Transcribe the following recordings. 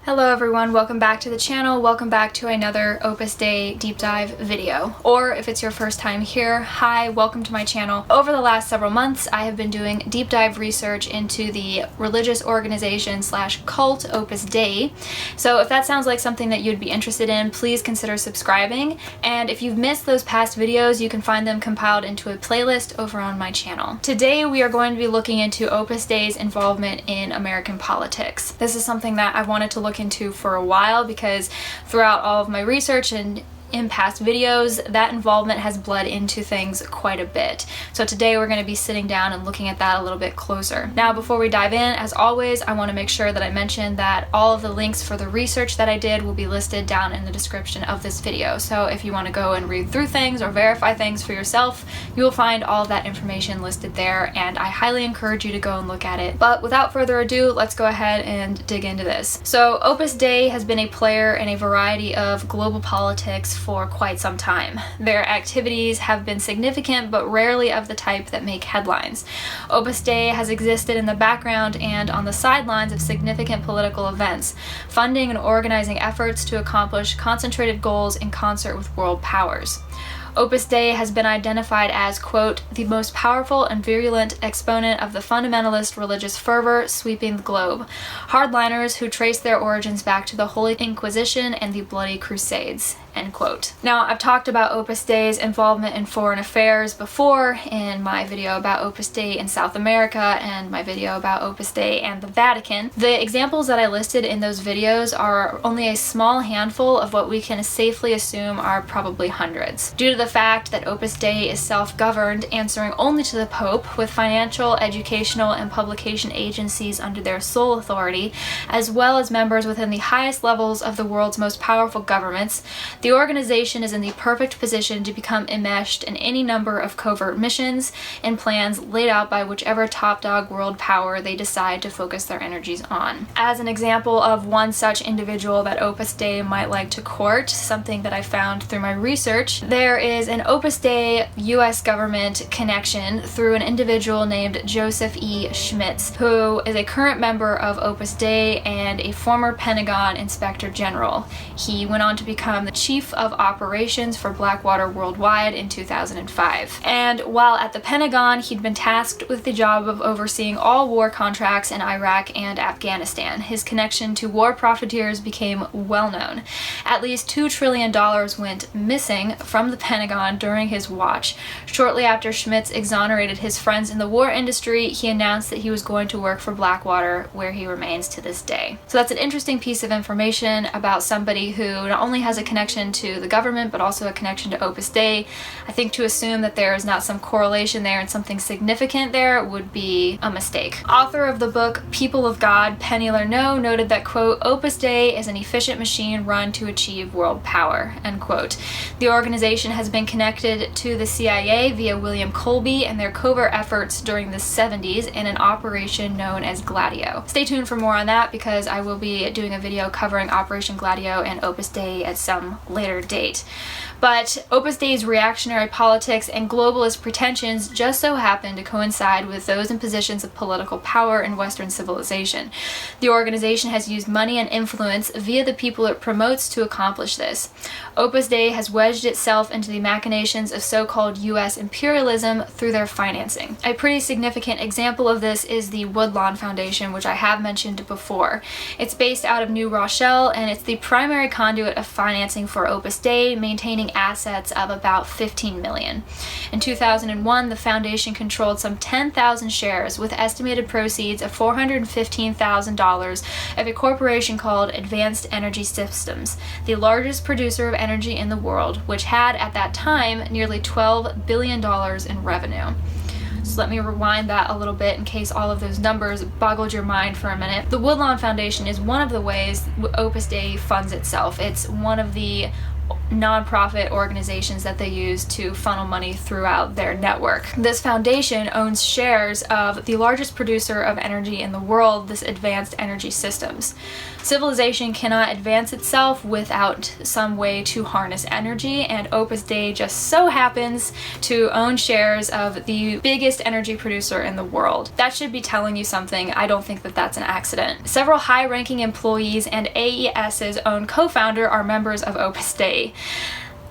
Hello everyone, welcome back to the channel. Welcome back to another Opus Dei Deep Dive video. Or if it's your first time here, hi, welcome to my channel. Over the last several months, I have been doing deep dive research into the religious organization slash cult Opus Dei. So if that sounds like something that you'd be interested in, please consider subscribing. And if you've missed those past videos, you can find them compiled into a playlist over on my channel. Today we are going to be looking into Opus Dei's involvement in American politics. This is something that I've wanted to look into for a while because throughout all of my research and in past videos, that involvement has bled into things quite a bit. So today we're going to be sitting down and looking at that a little bit closer. Now, before we dive in, as always, I want to make sure that I mention that all of the links for the research that I did will be listed down in the description of this video. So if you want to go and read through things or verify things for yourself, you will find all of that information listed there, and I highly encourage you to go and look at it. But without further ado, let's go ahead and dig into this. So Opus Dei has been a player in a variety of global politics for quite some time. Their activities have been significant but rarely of the type that make headlines. Opus Dei has existed in the background and on the sidelines of significant political events, funding and organizing efforts to accomplish concentrated goals in concert with world powers. Opus Dei has been identified as, quote, the most powerful and virulent exponent of the fundamentalist religious fervor sweeping the globe. Hardliners who trace their origins back to the Holy Inquisition and the Bloody Crusades, end quote. Now, I've talked about Opus Dei's involvement in foreign affairs before in my video about Opus Dei in South America and my video about Opus Dei and the Vatican. The examples that I listed in those videos are only a small handful of what we can safely assume are probably hundreds. Due to the fact that Opus Dei is self-governed, answering only to the Pope, with financial, educational, and publication agencies under their sole authority, as well as members within the highest levels of the world's most powerful governments, the organization is in the perfect position to become enmeshed in any number of covert missions and plans laid out by whichever top-dog world power they decide to focus their energies on. As an example of one such individual that Opus Dei might like to court, something that I found through my research, there is an Opus Dei US government connection through an individual named Joseph E. Schmitz, who is a current member of Opus Dei and a former Pentagon Inspector General. He went on to become the Chief of Operations for Blackwater Worldwide in 2005. And while at the Pentagon, he'd been tasked with the job of overseeing all war contracts in Iraq and Afghanistan. His connection to war profiteers became well known. At least $2 trillion went missing from the Pentagon during his watch. Shortly after Schmitz exonerated his friends in the war industry, he announced that he was going to work for Blackwater, where he remains to this day. So that's an interesting piece of information about somebody who not only has a connection to the government, but also a connection to Opus Dei. I think to assume that there is not some correlation there and something significant there would be a mistake. Author of the book People of God, Penny Lernoux, noted that, quote, Opus Dei is an efficient machine run to achieve world power, end quote. The organization has been connected to the CIA via William Colby and their covert efforts during the 70s in an operation known as Gladio. Stay tuned for more on that because I will be doing a video covering Operation Gladio and Opus Dei at some later date. But Opus Dei's reactionary politics and globalist pretensions just so happen to coincide with those in positions of political power in Western civilization. The organization has used money and influence via the people it promotes to accomplish this. Opus Dei has wedged itself into the machinations of so-called US imperialism through their financing. A pretty significant example of this is the Woodlawn Foundation, which I have mentioned before. It's based out of New Rochelle, and it's the primary conduit of financing for Opus Dei, maintaining assets of about $15 million. In 2001, the foundation controlled some 10,000 shares with estimated proceeds of $415,000 of a corporation called Advanced Energy Systems, the largest producer of energy in the world, which had at that time nearly $12 billion in revenue. So let me rewind that a little bit in case all of those numbers boggled your mind for a minute. The Woodlawn Foundation is one of the ways Opus Dei funds itself. It's one of the nonprofit organizations that they use to funnel money throughout their network. This foundation owns shares of the largest producer of energy in the world, this Advanced Energy Systems. Civilization cannot advance itself without some way to harness energy, and Opus Dei just so happens to own shares of the biggest energy producer in the world. That should be telling you something. I don't think that that's an accident. Several high-ranking employees and AES's own co-founder are members of Opus Dei.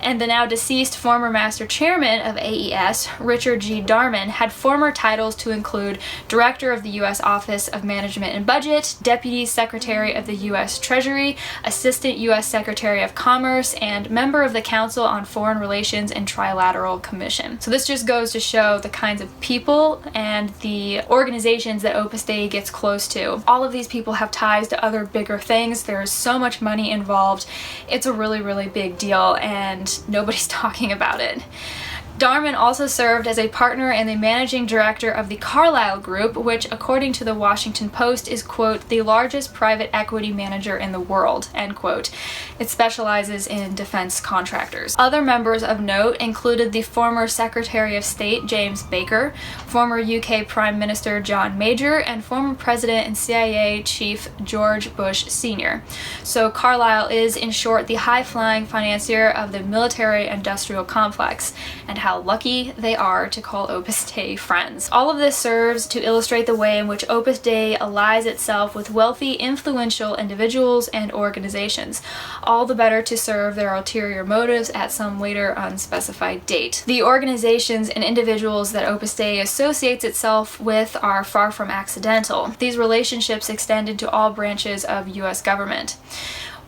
And the now deceased former master chairman of AES, Richard G. Darman, had former titles to include Director of the U.S. Office of Management and Budget, Deputy Secretary of the U.S. Treasury, Assistant U.S. Secretary of Commerce, and member of the Council on Foreign Relations and Trilateral Commission. So this just goes to show the kinds of people and the organizations that Opus Dei gets close to. All of these people have ties to other bigger things. There's so much money involved. It's a really, really big deal, and nobody's talking about it. Darman also served as a partner and the managing director of the Carlyle Group, which, according to the Washington Post, is, quote, the largest private equity manager in the world, end quote. It specializes in defense contractors. Other members of note included the former Secretary of State James Baker, former UK Prime Minister John Major, and former President and CIA Chief George Bush Sr. So Carlyle is, in short, the high-flying financier of the military-industrial complex, and how lucky they are to call Opus Dei friends. All of this serves to illustrate the way in which Opus Dei allies itself with wealthy, influential individuals and organizations, all the better to serve their ulterior motives at some later unspecified date. The organizations and individuals that Opus Dei associates itself with are far from accidental. These relationships extend into all branches of U.S. government.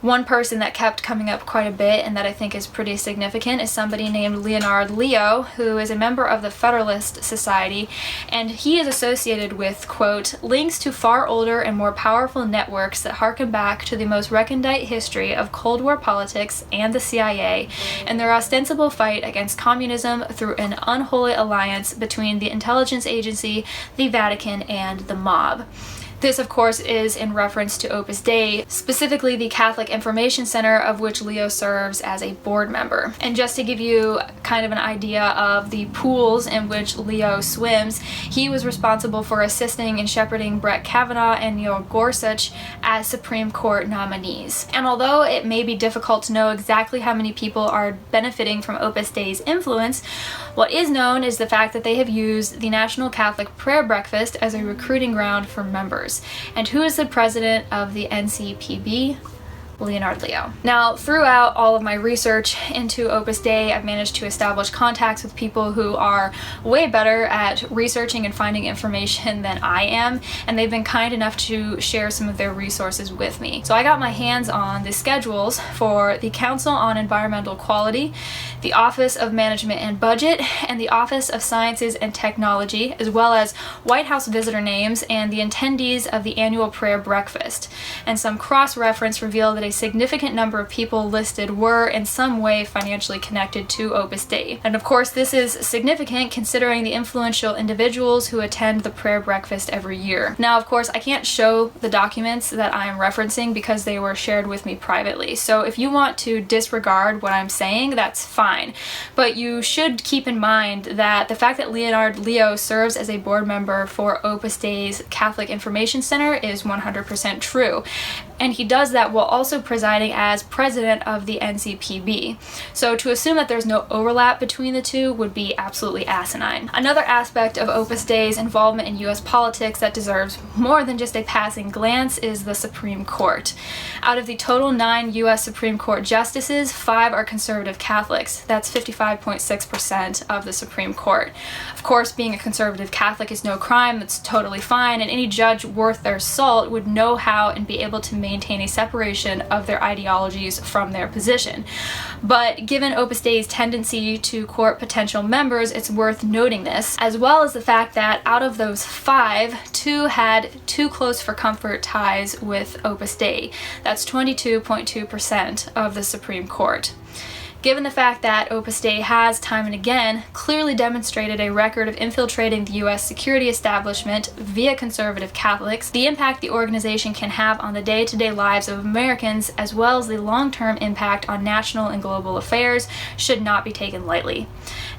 One person that kept coming up quite a bit and that I think is pretty significant is somebody named Leonard Leo, who is a member of the Federalist Society, and he is associated with, quote, links to far older and more powerful networks that harken back to the most recondite history of Cold War politics and the CIA, and their ostensible fight against communism through an unholy alliance between the intelligence agency, the Vatican, and the mob. This, of course, is in reference to Opus Dei, specifically the Catholic Information Center, of which Leo serves as a board member. And just to give you kind of an idea of the pools in which Leo swims, he was responsible for assisting in shepherding Brett Kavanaugh and Neil Gorsuch as Supreme Court nominees. And although it may be difficult to know exactly how many people are benefiting from Opus Dei's influence, what is known is the fact that they have used the National Catholic Prayer Breakfast as a recruiting ground for members. And who is the president of the NCPB? Leonard Leo. Now, throughout all of my research into Opus Dei, I've managed to establish contacts with people who are way better at researching and finding information than I am, and they've been kind enough to share some of their resources with me. So I got my hands on the schedules for the Council on Environmental Quality, the Office of Management and Budget, and the Office of Sciences and Technology, as well as White House visitor names and the attendees of the annual prayer breakfast. And some cross-reference revealed that a significant number of people listed were in some way financially connected to Opus Dei. And of course, this is significant considering the influential individuals who attend the prayer breakfast every year. Now, of course, I can't show the documents that I am referencing because they were shared with me privately. So if you want to disregard what I'm saying, that's fine. But you should keep in mind that the fact that Leonard Leo serves as a board member for Opus Dei's Catholic Information Center is 100% true. And he does that while also presiding as president of the NCPB. So to assume that there's no overlap between the two would be absolutely asinine. Another aspect of Opus Dei's involvement in US politics that deserves more than just a passing glance is the Supreme Court. Out of the total 9 US Supreme Court justices, 5 are conservative Catholics. That's 55.6% of the Supreme Court. Of course, being a conservative Catholic is no crime, that's totally fine, and any judge worth their salt would know how and be able to maintain a separation of their ideologies from their position. But given Opus Dei's tendency to court potential members, it's worth noting this, as well as the fact that out of those 5, 2 had too close for comfort ties with Opus Dei. That's 22.2% of the Supreme Court. Given the fact that Opus Dei has, time and again, clearly demonstrated a record of infiltrating the U.S. security establishment via conservative Catholics, the impact the organization can have on the day-to-day lives of Americans, as well as the long-term impact on national and global affairs, should not be taken lightly.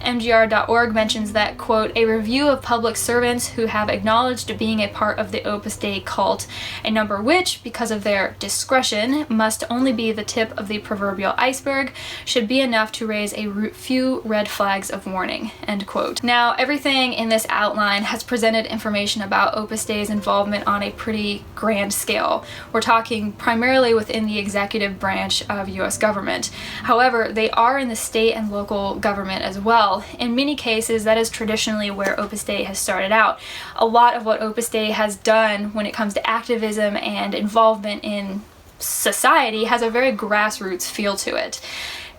MGR.org mentions that, quote, a review of public servants who have acknowledged being a part of the Opus Dei cult, a number which, because of their discretion, must only be the tip of the proverbial iceberg, should be enough to raise a few red flags of warning, end quote. Now, everything in this outline has presented information about Opus Dei's involvement on a pretty grand scale. We're talking primarily within the executive branch of U.S. government. However, they are in the state and local government as well. In many cases, that is traditionally where Opus Dei has started out. A lot of what Opus Dei has done when it comes to activism and involvement in society has a very grassroots feel to it.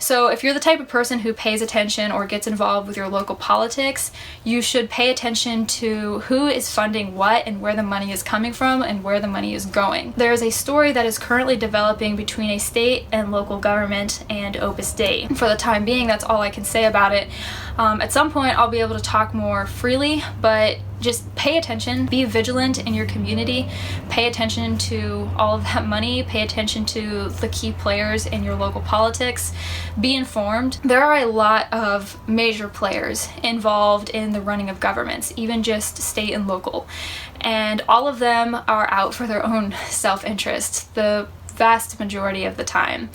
So if you're the type of person who pays attention or gets involved with your local politics, you should pay attention to who is funding what and where the money is coming from and where the money is going. There is a story that is currently developing between a state and local government and Opus Dei. For the time being, that's all I can say about it. At some point, I'll be able to talk more freely, but just pay attention, be vigilant in your community, pay attention to all of that money, pay attention to the key players in your local politics, be informed. There are a lot of major players involved in the running of governments, even just state and local, and all of them are out for their own self-interest the vast majority of the time.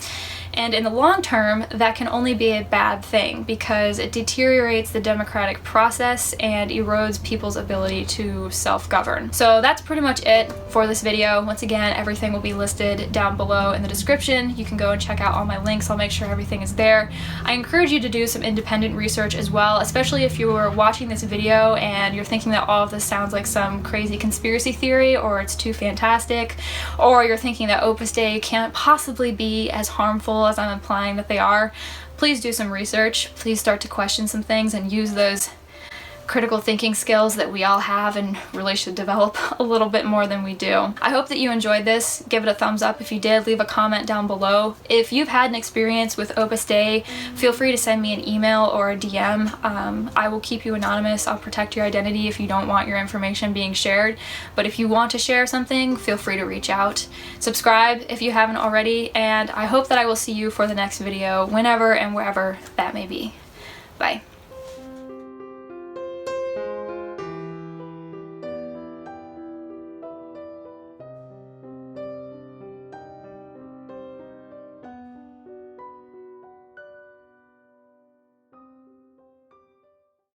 And in the long term, that can only be a bad thing because it deteriorates the democratic process and erodes people's ability to self-govern. So that's pretty much it for this video. Once again, everything will be listed down below in the description. You can go and check out all my links. I'll make sure everything is there. I encourage you to do some independent research as well, especially if you are watching this video and you're thinking that all of this sounds like some crazy conspiracy theory or it's too fantastic, or you're thinking that Opus Dei can't possibly be as harmful as I'm implying that they are. Please do some research. Please start to question some things and use those critical thinking skills that we all have and really should develop a little bit more than we do. I hope that you enjoyed this. Give it a thumbs up if you did. Leave a comment down below. If you've had an experience with Opus Dei, feel free to send me an email or a DM. I will keep you anonymous. I'll protect your identity if you don't want your information being shared. But if you want to share something, feel free to reach out. Subscribe if you haven't already, and I hope that I will see you for the next video whenever and wherever that may be. Bye.